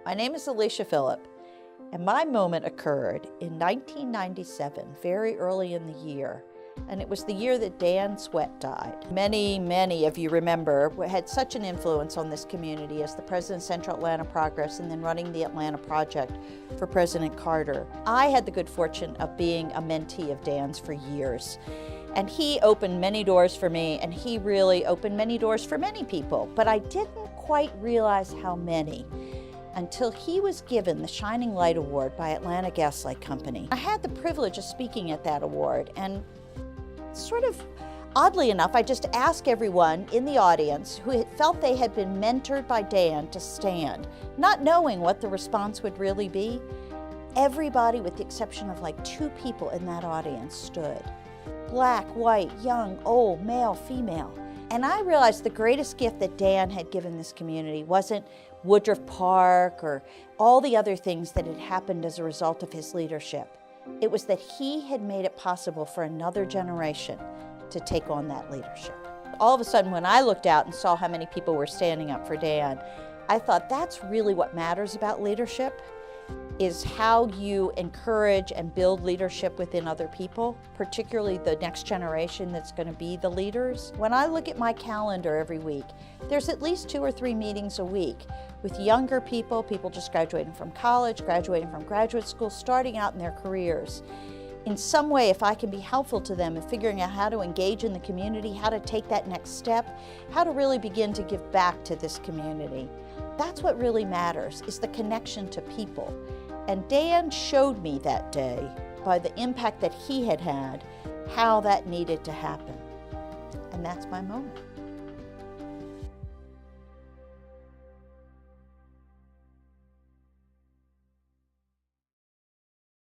My name is Alicia Philipp, and my moment occurred in 1997, very early in the year, and it was the year that Dan Sweat died. Many of you remember had such an influence on this community as the president of Central Atlanta Progress and then running the Atlanta Project for President Carter. I had the good fortune of being a mentee of Dan's for years. And he opened many doors for me, and he really opened many doors for many people, but I didn't quite realize how many until he was given the Shining Light Award by Atlanta Gaslight Company. I had the privilege of speaking at that award, and sort of oddly enough, I just asked everyone in the audience who had felt they had been mentored by Dan to stand, not knowing what the response would really be. Everybody, with the exception of like 2 people in that audience, stood. Black, white, young, old, male, female. And I realized the greatest gift that Dan had given this community wasn't Woodruff Park or all the other things that had happened as a result of his leadership. It was that he had made it possible for another generation to take on that leadership. All of a sudden, when I looked out and saw how many people were standing up for Dan, I thought that's really what matters about leadership, is how you encourage and build leadership within other people, particularly the next generation that's going to be the leaders. When I look at my calendar every week, there's at least 2 or 3 meetings a week with younger people, people just graduating from college, graduating from graduate school, starting out in their careers. In some way, if I can be helpful to them in figuring out how to engage in the community, how to take that next step, how to really begin to give back to this community, that's what really matters, is the connection to people. And Dan showed me that day, by the impact that he had had, how that needed to happen. And that's my moment.